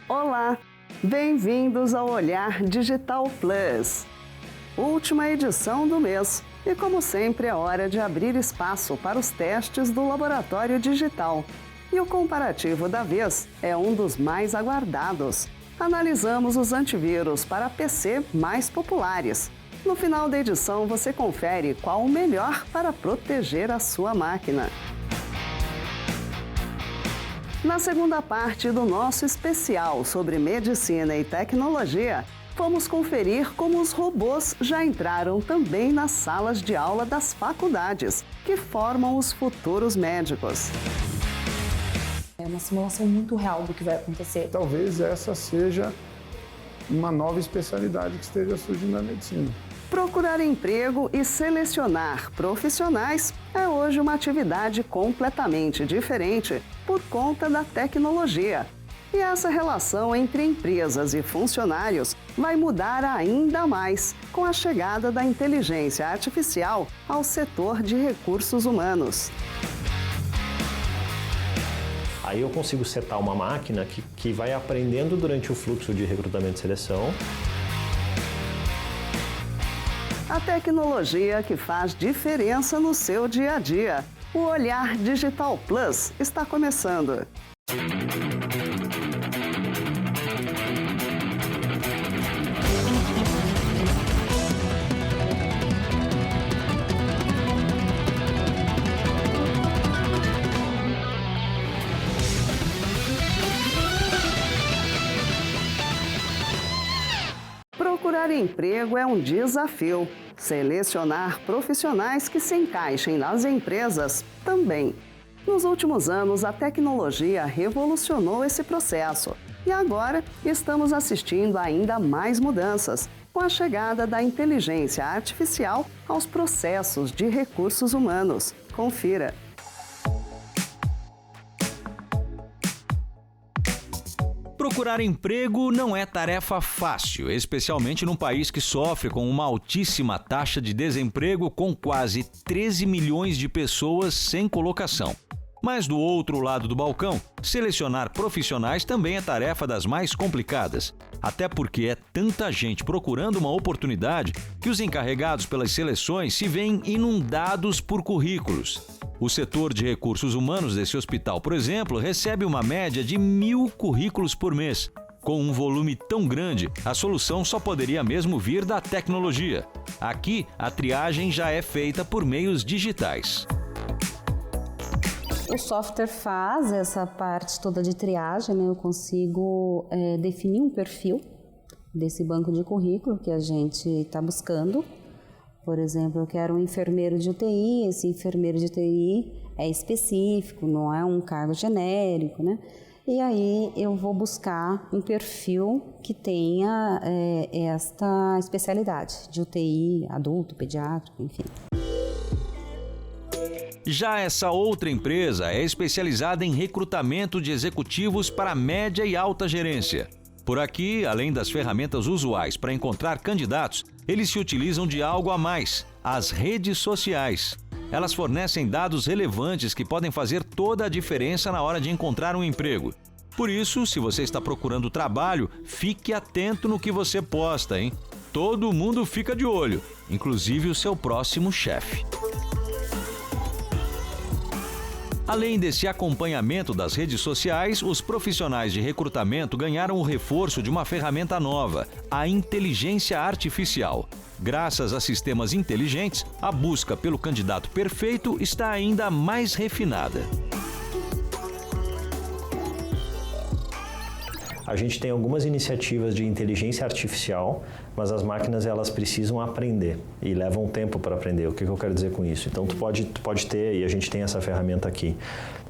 Olá, bem-vindos ao Olhar Digital Plus. Última edição do mês e, como sempre, é hora de abrir espaço para os testes do Laboratório Digital. E o comparativo da vez é um dos mais aguardados. Analisamos os antivírus para PC mais populares. No final da edição, você confere qual o melhor para proteger a sua máquina. Na segunda parte do nosso especial sobre medicina e tecnologia, vamos conferir como os robôs já entraram também nas salas de aula das faculdades, que formam os futuros médicos. É uma simulação muito real do que vai acontecer. Talvez essa seja uma nova especialidade que esteja surgindo na medicina. Procurar emprego e selecionar profissionais é hoje uma atividade completamente diferente por conta da tecnologia. E essa relação entre empresas e funcionários vai mudar ainda mais com a chegada da inteligência artificial ao setor de recursos humanos. Aí eu consigo setar uma máquina que vai aprendendo durante o fluxo de recrutamento e seleção. A tecnologia que faz diferença no seu dia a dia. O Olhar Digital Plus está começando. Procurar emprego é um desafio. Selecionar profissionais que se encaixem nas empresas também. Nos últimos anos, a tecnologia revolucionou esse processo. E agora estamos assistindo a ainda mais mudanças, com a chegada da inteligência artificial aos processos de recursos humanos. Confira. Procurar emprego não é tarefa fácil, especialmente num país que sofre com uma altíssima taxa de desemprego, com quase 13 milhões de pessoas sem colocação. Mas do outro lado do balcão, selecionar profissionais também é tarefa das mais complicadas, até porque é tanta gente procurando uma oportunidade que os encarregados pelas seleções se veem inundados por currículos. O setor de recursos humanos desse hospital, por exemplo, recebe uma média de 1.000 currículos por mês. Com um volume tão grande, a solução só poderia mesmo vir da tecnologia. Aqui, a triagem já é feita por meios digitais. O software faz essa parte toda de triagem, né? Eu consigo definir um perfil desse banco de currículo que a gente está buscando. Por exemplo, eu quero um enfermeiro de UTI, esse enfermeiro de UTI é específico, não é um cargo genérico, né? E aí eu vou buscar um perfil que tenha esta especialidade de UTI, adulto, pediátrico, enfim. Já essa outra empresa é especializada em recrutamento de executivos para média e alta gerência. Por aqui, além das ferramentas usuais para encontrar candidatos, eles se utilizam de algo a mais: as redes sociais. Elas fornecem dados relevantes que podem fazer toda a diferença na hora de encontrar um emprego. Por isso, se você está procurando trabalho, fique atento no que você posta, hein? Todo mundo fica de olho, inclusive o seu próximo chefe. Além desse acompanhamento das redes sociais, os profissionais de recrutamento ganharam o reforço de uma ferramenta nova, a inteligência artificial. Graças a sistemas inteligentes, a busca pelo candidato perfeito está ainda mais refinada. A gente tem algumas iniciativas de inteligência artificial, mas as máquinas elas precisam aprender e levam tempo para aprender. O que eu quero dizer com isso? Então tu pode ter, e a gente tem essa ferramenta aqui.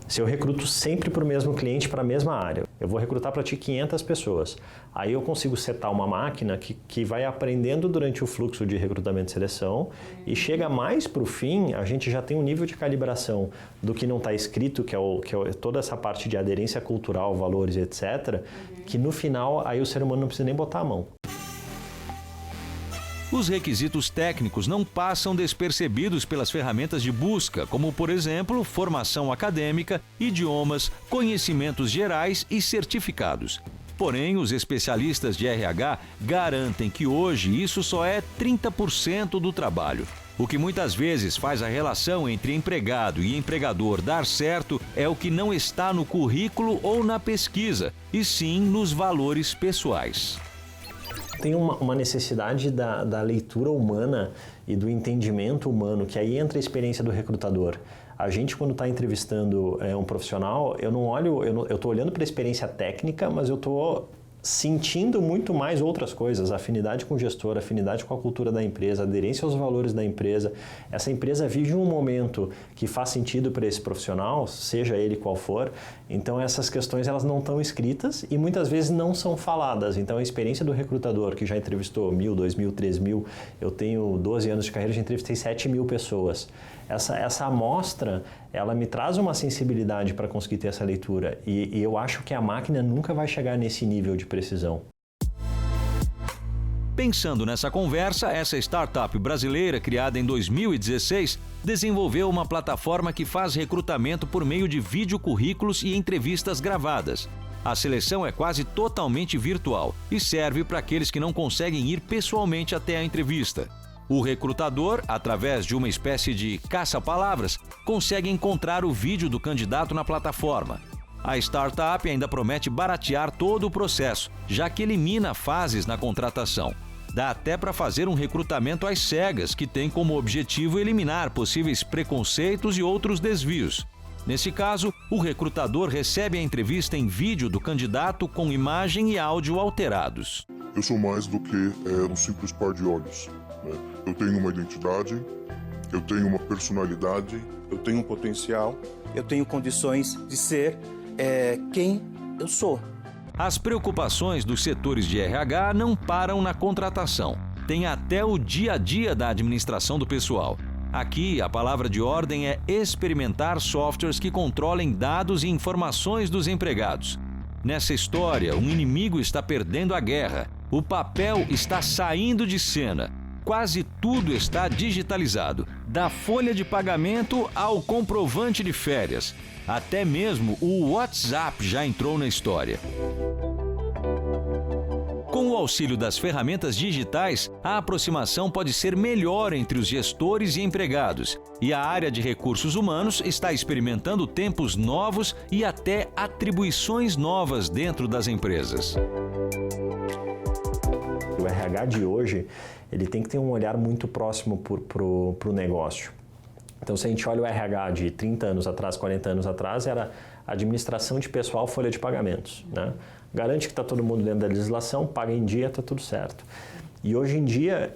Se eu recruto sempre para o mesmo cliente, para a mesma área, eu vou recrutar para ti 500 pessoas. Aí eu consigo setar uma máquina que vai aprendendo durante o fluxo de recrutamento e seleção e chega mais para o fim, a gente já tem um nível de calibração do que não está escrito, que é toda essa parte de aderência cultural, valores, etc., que no final aí o ser humano não precisa nem botar a mão. Os requisitos técnicos não passam despercebidos pelas ferramentas de busca, como, por exemplo, formação acadêmica, idiomas, conhecimentos gerais e certificados. Porém, os especialistas de RH garantem que hoje isso só é 30% do trabalho. O que muitas vezes faz a relação entre empregado e empregador dar certo é o que não está no currículo ou na pesquisa, e sim nos valores pessoais. Tem uma necessidade da leitura humana e do entendimento humano, que aí entra a experiência do recrutador. A gente, quando está entrevistando um profissional, eu estou olhando para a experiência técnica, mas eu estou sentindo muito mais outras coisas, afinidade com o gestor, afinidade com a cultura da empresa, aderência aos valores da empresa. Essa empresa vive um momento que faz sentido para esse profissional, seja ele qual for. Então essas questões elas não estão escritas e muitas vezes não são faladas. Então a experiência do recrutador, que já entrevistou 1.000, 2.000, 3.000, eu tenho 12 anos de carreira, já entrevistei 7.000 pessoas. Essa amostra, ela me traz uma sensibilidade para conseguir ter essa leitura e eu acho que a máquina nunca vai chegar nesse nível de precisão. Pensando nessa conversa, essa startup brasileira, criada em 2016, desenvolveu uma plataforma que faz recrutamento por meio de videocurrículos e entrevistas gravadas. A seleção é quase totalmente virtual e serve para aqueles que não conseguem ir pessoalmente até a entrevista. O recrutador, através de uma espécie de caça-palavras, consegue encontrar o vídeo do candidato na plataforma. A startup ainda promete baratear todo o processo, já que elimina fases na contratação. Dá até para fazer um recrutamento às cegas, que tem como objetivo eliminar possíveis preconceitos e outros desvios. Nesse caso, o recrutador recebe a entrevista em vídeo do candidato com imagem e áudio alterados. Eu sou mais do que um simples par de olhos. Eu tenho uma identidade, eu tenho uma personalidade, eu tenho um potencial, eu tenho condições de ser quem eu sou. As preocupações dos setores de RH não param na contratação. Tem até o dia a dia da administração do pessoal. Aqui, a palavra de ordem é experimentar softwares que controlem dados e informações dos empregados. Nessa história, um inimigo está perdendo a guerra. O papel está saindo de cena. Quase tudo está digitalizado, da folha de pagamento ao comprovante de férias. Até mesmo o WhatsApp já entrou na história. Com o auxílio das ferramentas digitais, a aproximação pode ser melhor entre os gestores e empregados. E a área de recursos humanos está experimentando tempos novos e até atribuições novas dentro das empresas. O RH de hoje, ele tem que ter um olhar muito próximo para o negócio. Então, se a gente olha o RH de 30 anos atrás, 40 anos atrás, era administração de pessoal, folha de pagamentos, né? Garante que está todo mundo dentro da legislação, paga em dia, está tudo certo. E hoje em dia,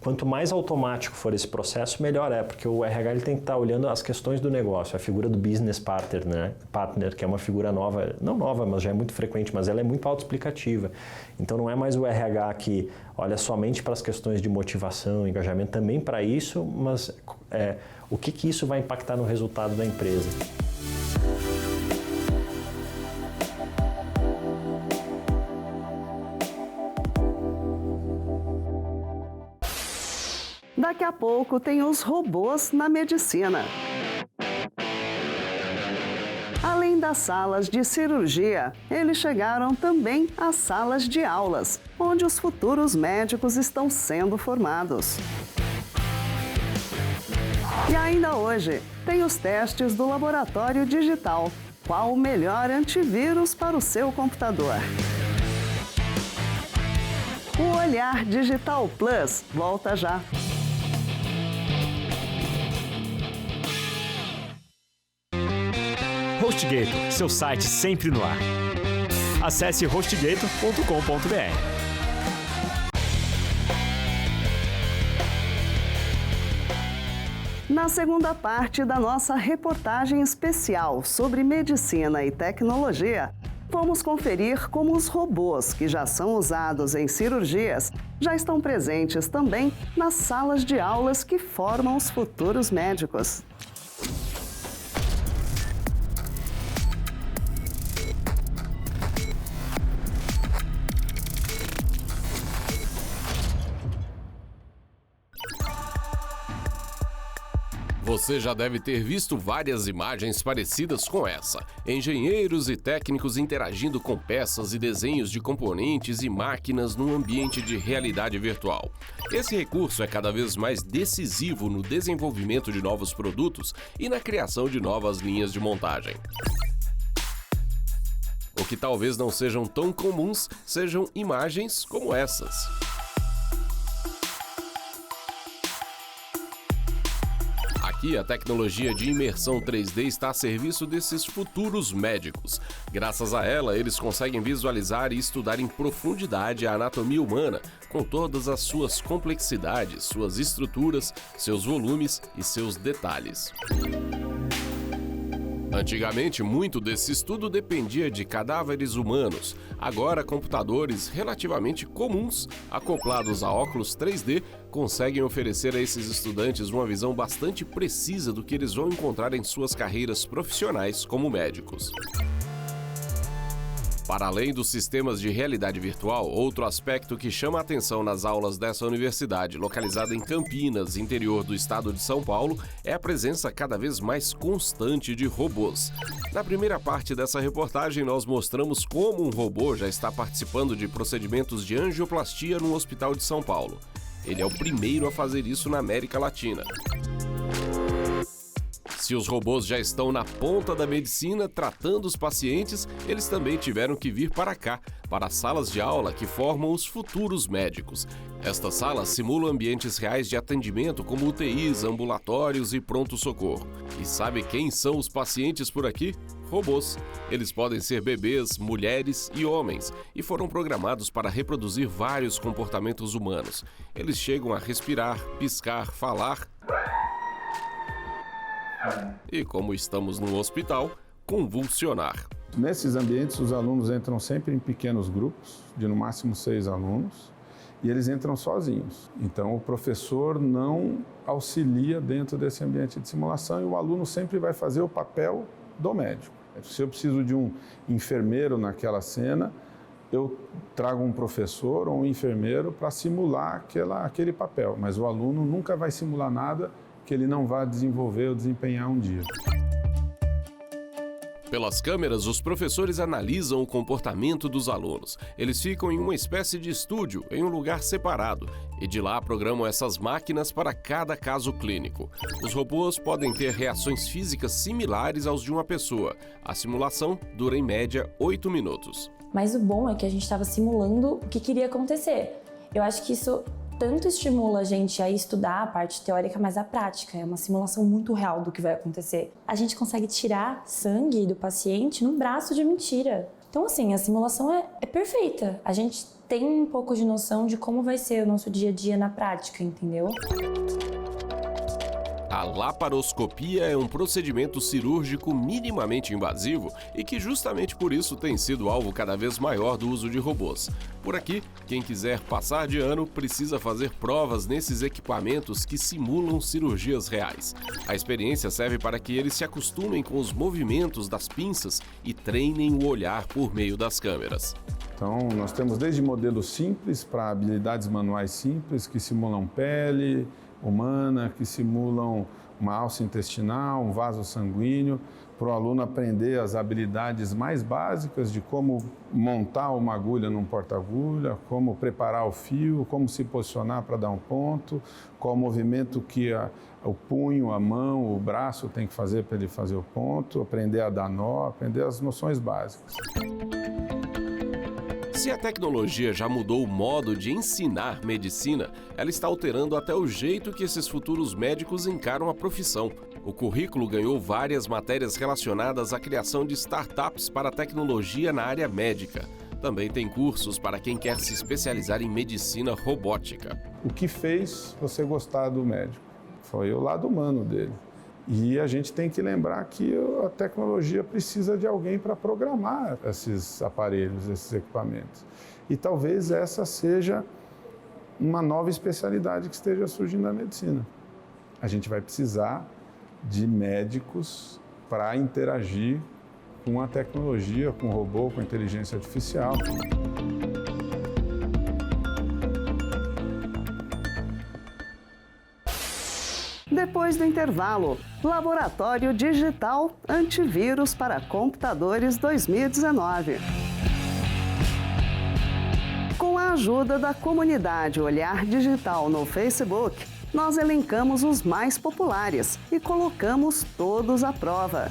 quanto mais automático for esse processo, melhor é, porque o RH ele tem que estar olhando as questões do negócio, a figura do business partner, né? Partner, que é uma figura nova, não nova, mas já é muito frequente, mas ela é muito autoexplicativa. Então não é mais o RH que olha somente para as questões de motivação, engajamento, também para isso, mas o que isso vai impactar no resultado da empresa. Daqui a pouco tem os robôs na medicina. Além das salas de cirurgia, eles chegaram também às salas de aulas, onde os futuros médicos estão sendo formados. E ainda hoje, tem os testes do laboratório digital. Qual o melhor antivírus para o seu computador? O Olhar Digital Plus volta já. HostGator, seu site sempre no ar. Acesse hostgator.com.br. Na segunda parte da nossa reportagem especial sobre medicina e tecnologia, vamos conferir como os robôs que já são usados em cirurgias já estão presentes também nas salas de aulas que formam os futuros médicos. Você já deve ter visto várias imagens parecidas com essa. Engenheiros e técnicos interagindo com peças e desenhos de componentes e máquinas num ambiente de realidade virtual. Esse recurso é cada vez mais decisivo no desenvolvimento de novos produtos e na criação de novas linhas de montagem. O que talvez não sejam tão comuns sejam imagens como essas. Aqui, a tecnologia de imersão 3D está a serviço desses futuros médicos. Graças a ela, eles conseguem visualizar e estudar em profundidade a anatomia humana, com todas as suas complexidades, suas estruturas, seus volumes e seus detalhes. Antigamente, muito desse estudo dependia de cadáveres humanos. Agora, computadores relativamente comuns, acoplados a óculos 3D, conseguem oferecer a esses estudantes uma visão bastante precisa do que eles vão encontrar em suas carreiras profissionais como médicos. Para além dos sistemas de realidade virtual, outro aspecto que chama a atenção nas aulas dessa universidade, localizada em Campinas, interior do estado de São Paulo, é a presença cada vez mais constante de robôs. Na primeira parte dessa reportagem, nós mostramos como um robô já está participando de procedimentos de angioplastia no Hospital de São Paulo. Ele é o primeiro a fazer isso na América Latina. Se os robôs já estão na ponta da medicina tratando os pacientes, eles também tiveram que vir para cá, para as salas de aula que formam os futuros médicos. Estas salas simulam ambientes reais de atendimento como UTIs, ambulatórios e pronto-socorro. E sabe quem são os pacientes por aqui? Robôs. Eles podem ser bebês, mulheres e homens e foram programados para reproduzir vários comportamentos humanos. Eles chegam a respirar, piscar, falar e, como estamos num hospital, convulsionar. Nesses ambientes, os alunos entram sempre em pequenos grupos, de no máximo 6 alunos, e eles entram sozinhos. Então, o professor não auxilia dentro desse ambiente de simulação e o aluno sempre vai fazer o papel do médico. Se eu preciso de um enfermeiro naquela cena, eu trago um professor ou um enfermeiro para simular aquele papel, mas o aluno nunca vai simular nada que ele não vá desenvolver ou desempenhar um dia. Pelas câmeras, os professores analisam o comportamento dos alunos. Eles ficam em uma espécie de estúdio, em um lugar separado, e de lá programam essas máquinas para cada caso clínico. Os robôs podem ter reações físicas similares aos de uma pessoa. A simulação dura em média 8 minutos. Mas o bom é que a gente estava simulando o que queria acontecer. Eu acho que isso tanto estimula a gente a estudar a parte teórica, mas a prática. É uma simulação muito real do que vai acontecer. A gente consegue tirar sangue do paciente num braço de mentira. Então, assim, a simulação é perfeita. A gente tem um pouco de noção de como vai ser o nosso dia a dia na prática, entendeu? A laparoscopia é um procedimento cirúrgico minimamente invasivo e que justamente por isso tem sido alvo cada vez maior do uso de robôs. Por aqui, quem quiser passar de ano precisa fazer provas nesses equipamentos que simulam cirurgias reais. A experiência serve para que eles se acostumem com os movimentos das pinças e treinem o olhar por meio das câmeras. Então, nós temos desde modelos simples para habilidades manuais simples que simulam pele humana, que simulam uma alça intestinal, um vaso sanguíneo, para o aluno aprender as habilidades mais básicas de como montar uma agulha num porta-agulha, como preparar o fio, como se posicionar para dar um ponto, qual o movimento que o punho, a mão, o braço tem que fazer para ele fazer o ponto, aprender a dar nó, aprender as noções básicas. Se a tecnologia já mudou o modo de ensinar medicina, ela está alterando até o jeito que esses futuros médicos encaram a profissão. O currículo ganhou várias matérias relacionadas à criação de startups para a tecnologia na área médica. Também tem cursos para quem quer se especializar em medicina robótica. O que fez você gostar do médico? Foi o lado humano dele. E a gente tem que lembrar que a tecnologia precisa de alguém para programar esses aparelhos, esses equipamentos. E talvez essa seja uma nova especialidade que esteja surgindo na medicina. A gente vai precisar de médicos para interagir com a tecnologia, com o robô, com a inteligência artificial. Depois do intervalo, Laboratório Digital Antivírus para Computadores 2019. Com a ajuda da comunidade Olhar Digital no Facebook, nós elencamos os mais populares e colocamos todos à prova.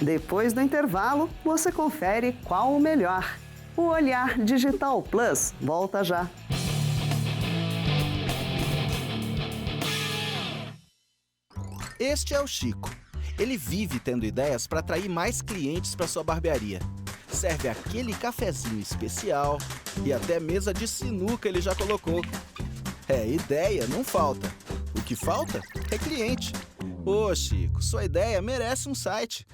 Depois do intervalo, você confere qual o melhor. O Olhar Digital Plus volta já. Este é o Chico. Ele vive tendo ideias para atrair mais clientes para sua barbearia. Serve aquele cafezinho especial e até mesa de sinuca ele já colocou. Ideia não falta. O que falta é cliente. Ô Chico, sua ideia merece um site.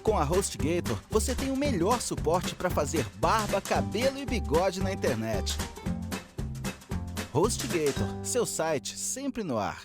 Com a HostGator, você tem o melhor suporte para fazer barba, cabelo e bigode na internet. HostGator, seu site sempre no ar.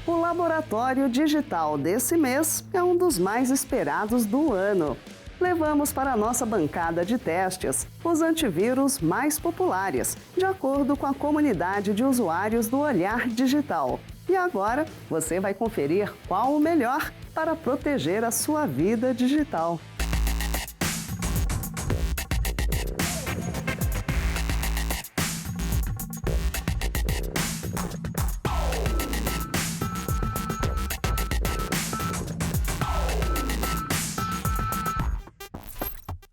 O laboratório digital desse mês é um dos mais esperados do ano. Levamos para a nossa bancada de testes os antivírus mais populares, de acordo com a comunidade de usuários do Olhar Digital. E agora você vai conferir qual o melhor para proteger a sua vida digital.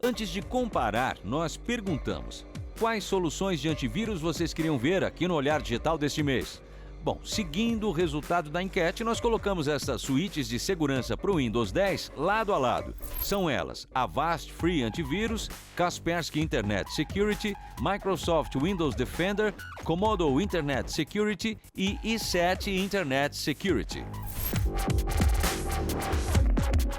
Antes de comparar, nós perguntamos: quais soluções de antivírus vocês queriam ver aqui no Olhar Digital deste mês? Bom, seguindo o resultado da enquete, nós colocamos essas suítes de segurança para o Windows 10 lado a lado. São elas: Avast Free Antivírus, Kaspersky Internet Security, Microsoft Windows Defender, Comodo Internet Security e i7 Internet Security.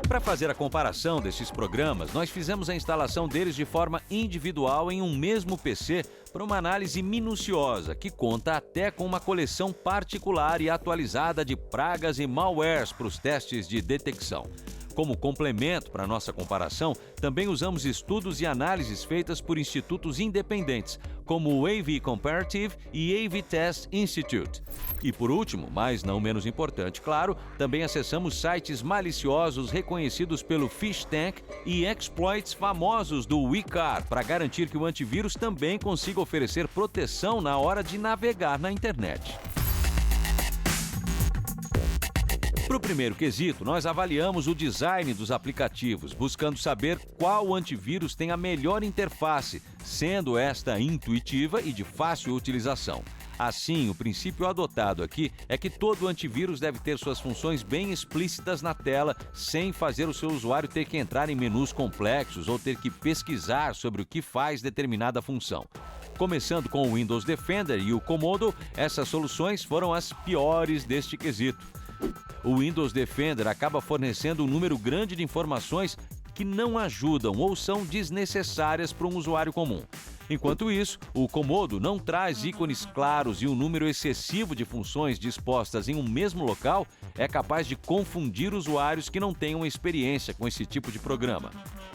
Para fazer a comparação desses programas, nós fizemos a instalação deles de forma individual em um mesmo PC para uma análise minuciosa, que conta até com uma coleção particular e atualizada de pragas e malwares para os testes de detecção. Como complemento para nossa comparação, também usamos estudos e análises feitas por institutos independentes, como o AV Comparative e AV Test Institute. E por último, mas não menos importante, claro, também acessamos sites maliciosos reconhecidos pelo Fish Tank e exploits famosos do WeCar para garantir que o antivírus também consiga oferecer proteção na hora de navegar na internet. Para o primeiro quesito, nós avaliamos o design dos aplicativos, buscando saber qual antivírus tem a melhor interface, sendo esta intuitiva e de fácil utilização. Assim, o princípio adotado aqui é que todo antivírus deve ter suas funções bem explícitas na tela, sem fazer o seu usuário ter que entrar em menus complexos ou ter que pesquisar sobre o que faz determinada função. Começando com o Windows Defender e o Comodo, essas soluções foram as piores deste quesito. O Windows Defender acaba fornecendo um número grande de informações que não ajudam ou são desnecessárias para um usuário comum. Enquanto isso, o Comodo não traz ícones claros e um número excessivo de funções dispostas em um mesmo local é capaz de confundir usuários que não tenham experiência com esse tipo de programa.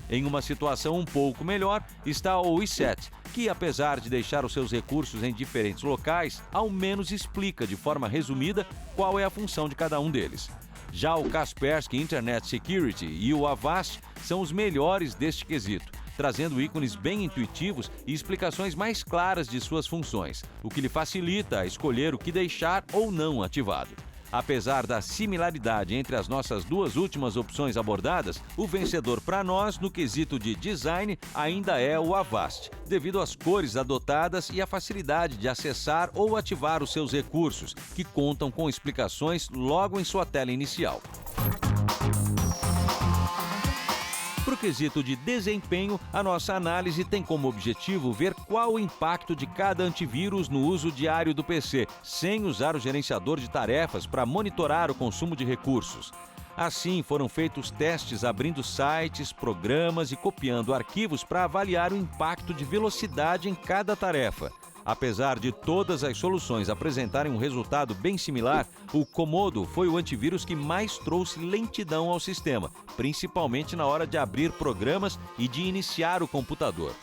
Em uma situação um pouco melhor está o i7, que apesar de deixar os seus recursos em diferentes locais, ao menos explica de forma resumida qual é a função de cada um deles. Já o Kaspersky Internet Security e o Avast são os melhores deste quesito, trazendo ícones bem intuitivos e explicações mais claras de suas funções, o que lhe facilita a escolher o que deixar ou não ativado. Apesar da similaridade entre as nossas duas últimas opções abordadas, o vencedor para nós no quesito de design ainda é o Avast, devido às cores adotadas e à facilidade de acessar ou ativar os seus recursos, que contam com explicações logo em sua tela inicial. Para o quesito de desempenho, a nossa análise tem como objetivo ver qual o impacto de cada antivírus no uso diário do PC, sem usar o gerenciador de tarefas para monitorar o consumo de recursos. Assim, foram feitos testes abrindo sites, programas e copiando arquivos para avaliar o impacto de velocidade em cada tarefa. Apesar de todas as soluções apresentarem um resultado bem similar, o Comodo foi o antivírus que mais trouxe lentidão ao sistema, principalmente na hora de abrir programas e de iniciar o computador.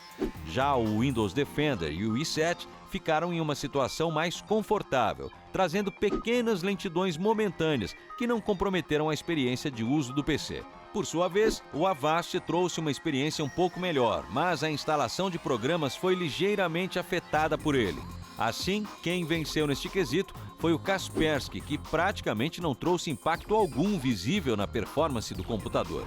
Já o Windows Defender e o i7 ficaram em uma situação mais confortável, trazendo pequenas lentidões momentâneas que não comprometeram a experiência de uso do PC. Por sua vez, o Avast trouxe uma experiência um pouco melhor, mas a instalação de programas foi ligeiramente afetada por ele. Assim, quem venceu neste quesito foi o Kaspersky, que praticamente não trouxe impacto algum visível na performance do computador.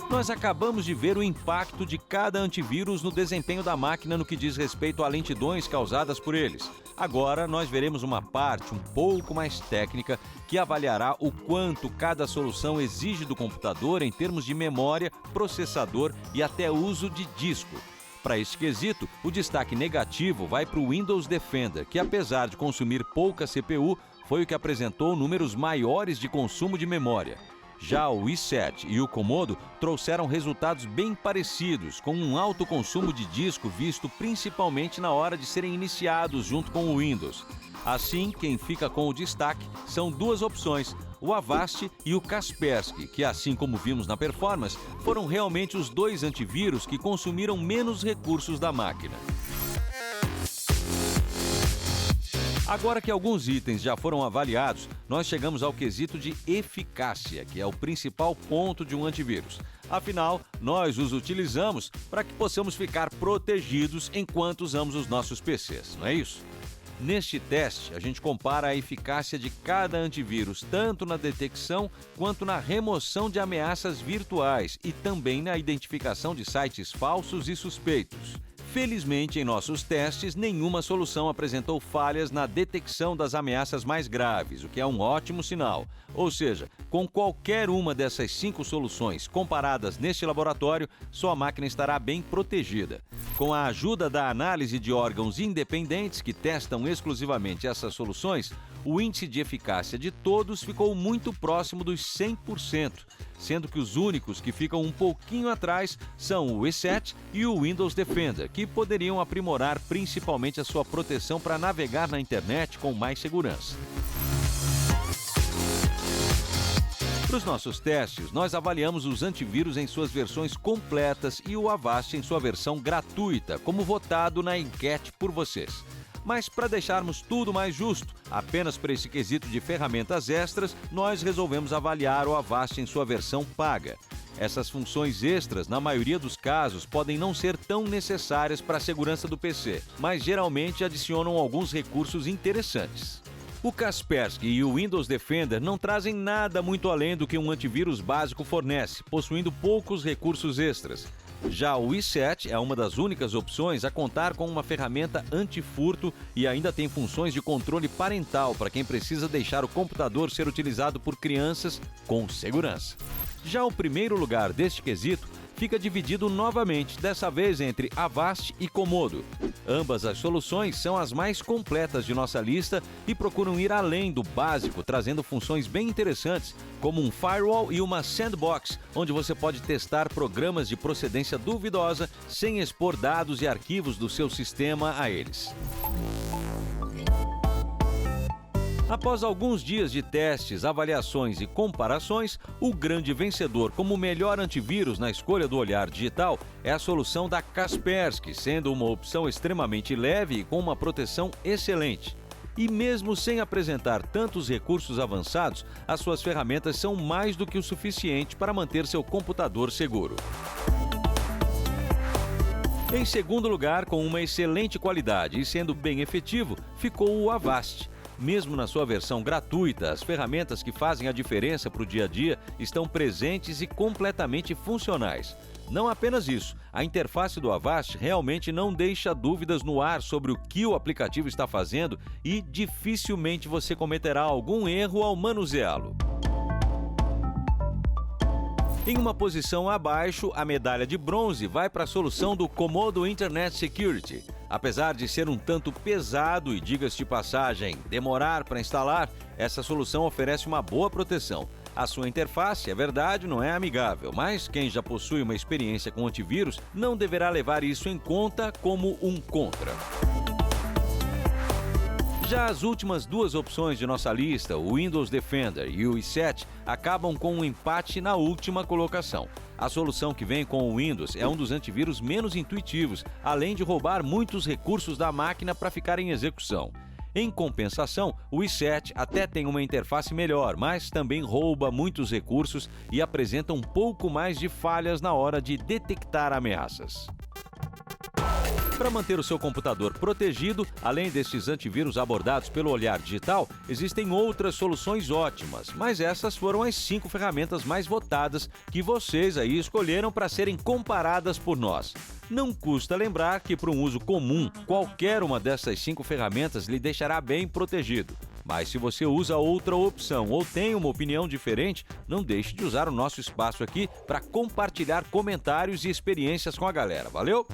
Nós acabamos de ver o impacto de cada antivírus no desempenho da máquina no que diz respeito a lentidões causadas por eles. Agora, nós veremos uma parte um pouco mais técnica que avaliará o quanto cada solução exige do computador em termos de memória, processador e até uso de disco. Para este quesito, o destaque negativo vai para o Windows Defender, que apesar de consumir pouca CPU, foi o que apresentou números maiores de consumo de memória. Já o i7 e o Komodo trouxeram resultados bem parecidos, com um alto consumo de disco visto principalmente na hora de serem iniciados junto com o Windows. Assim, quem fica com o destaque são duas opções, o Avast e o Kaspersky, que assim como vimos na performance, foram realmente os dois antivírus que consumiram menos recursos da máquina. Agora que alguns itens já foram avaliados, nós chegamos ao quesito de eficácia, que é o principal ponto de um antivírus. Afinal, nós os utilizamos para que possamos ficar protegidos enquanto usamos os nossos PCs, não é isso? Neste teste, a gente compara a eficácia de cada antivírus, tanto na detecção quanto na remoção de ameaças virtuais e também na identificação de sites falsos e suspeitos. Felizmente, em nossos testes, nenhuma solução apresentou falhas na detecção das ameaças mais graves, o que é um ótimo sinal. Ou seja, com qualquer uma dessas 5 soluções comparadas neste laboratório, sua máquina estará bem protegida. Com a ajuda da análise de órgãos independentes que testam exclusivamente essas soluções, o índice de eficácia de todos ficou muito próximo dos 100%, sendo que os únicos que ficam um pouquinho atrás são o i7 e o Windows Defender, que poderiam aprimorar principalmente a sua proteção para navegar na internet com mais segurança. Para os nossos testes, nós avaliamos os antivírus em suas versões completas e o Avast em sua versão gratuita, como votado na enquete por vocês. Mas para deixarmos tudo mais justo, apenas para esse quesito de ferramentas extras, nós resolvemos avaliar o Avast em sua versão paga. Essas funções extras, na maioria dos casos, podem não ser tão necessárias para a segurança do PC, mas geralmente adicionam alguns recursos interessantes. O Kaspersky e o Windows Defender não trazem nada muito além do que um antivírus básico fornece, possuindo poucos recursos extras. Já o i7 é uma das únicas opções a contar com uma ferramenta anti-furto e ainda tem funções de controle parental para quem precisa deixar o computador ser utilizado por crianças com segurança. Já o primeiro lugar deste quesito fica dividido novamente, dessa vez entre Avast e Komodo. Ambas as soluções são as mais completas de nossa lista e procuram ir além do básico, trazendo funções bem interessantes, como um firewall e uma sandbox, onde você pode testar programas de procedência duvidosa sem expor dados e arquivos do seu sistema a eles. Após alguns dias de testes, avaliações e comparações, o grande vencedor como melhor antivírus na escolha do olhar digital é a solução da Kaspersky, sendo uma opção extremamente leve e com uma proteção excelente. E mesmo sem apresentar tantos recursos avançados, as suas ferramentas são mais do que o suficiente para manter seu computador seguro. Em segundo lugar, com uma excelente qualidade e sendo bem efetivo, ficou o Avast. Mesmo na sua versão gratuita, as ferramentas que fazem a diferença para o dia a dia estão presentes e completamente funcionais. Não apenas isso, a interface do Avast realmente não deixa dúvidas no ar sobre o que o aplicativo está fazendo e dificilmente você cometerá algum erro ao manuseá-lo. Em uma posição abaixo, a medalha de bronze vai para a solução do Komodo Internet Security. Apesar de ser um tanto pesado e, diga-se de passagem, demorar para instalar, essa solução oferece uma boa proteção. A sua interface, é verdade, não é amigável, mas quem já possui uma experiência com antivírus não deverá levar isso em conta como um contra. Já as últimas duas opções de nossa lista, o Windows Defender e o i7, acabam com um empate na última colocação. A solução que vem com o Windows é um dos antivírus menos intuitivos, além de roubar muitos recursos da máquina para ficar em execução. Em compensação, o i7 até tem uma interface melhor, mas também rouba muitos recursos e apresenta um pouco mais de falhas na hora de detectar ameaças. Para manter o seu computador protegido, além destes antivírus abordados pelo Olhar Digital, existem outras soluções ótimas, mas essas foram as 5 ferramentas mais votadas que vocês aí escolheram para serem comparadas por nós. Não custa lembrar que, para um uso comum, qualquer uma dessas 5 ferramentas lhe deixará bem protegido. Mas se você usa outra opção ou tem uma opinião diferente, não deixe de usar o nosso espaço aqui para compartilhar comentários e experiências com a galera. Valeu?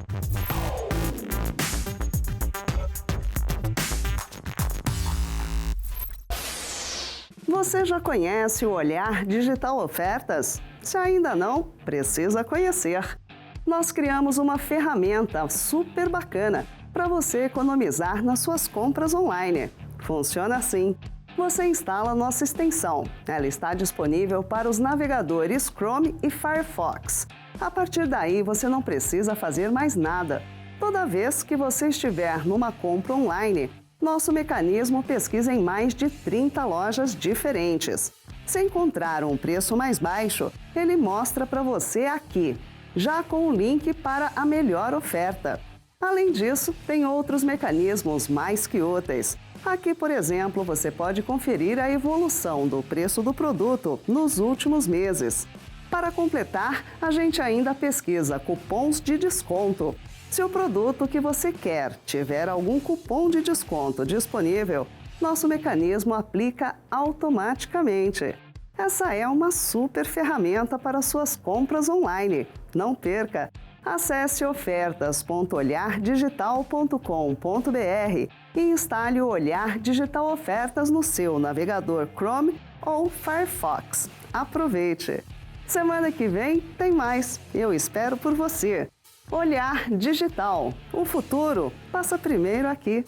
Você já conhece o Olhar Digital Ofertas? Se ainda não, precisa conhecer. Nós criamos uma ferramenta super bacana para você economizar nas suas compras online. Funciona assim. Você instala nossa extensão. Ela está disponível para os navegadores Chrome e Firefox. A partir daí, você não precisa fazer mais nada. Toda vez que você estiver numa compra online, nosso mecanismo pesquisa em mais de 30 lojas diferentes. Se encontrar um preço mais baixo, ele mostra para você aqui, já com o link para a melhor oferta. Além disso, tem outros mecanismos mais que úteis. Aqui, por exemplo, você pode conferir a evolução do preço do produto nos últimos meses. Para completar, a gente ainda pesquisa cupons de desconto. Se o produto que você quer tiver algum cupom de desconto disponível, nosso mecanismo aplica automaticamente. Essa é uma super ferramenta para suas compras online. Não perca! Acesse ofertas.olhardigital.com.br e instale o Olhar Digital Ofertas no seu navegador Chrome ou Firefox. Aproveite! Semana que vem tem mais. Eu espero por você. Olhar Digital. O futuro passa primeiro aqui.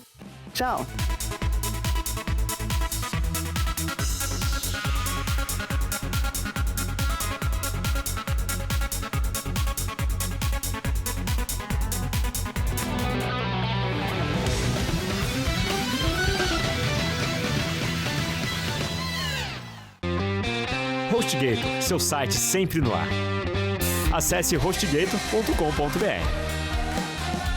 Tchau! HostGator, seu site sempre no ar. Acesse hostgator.com.br.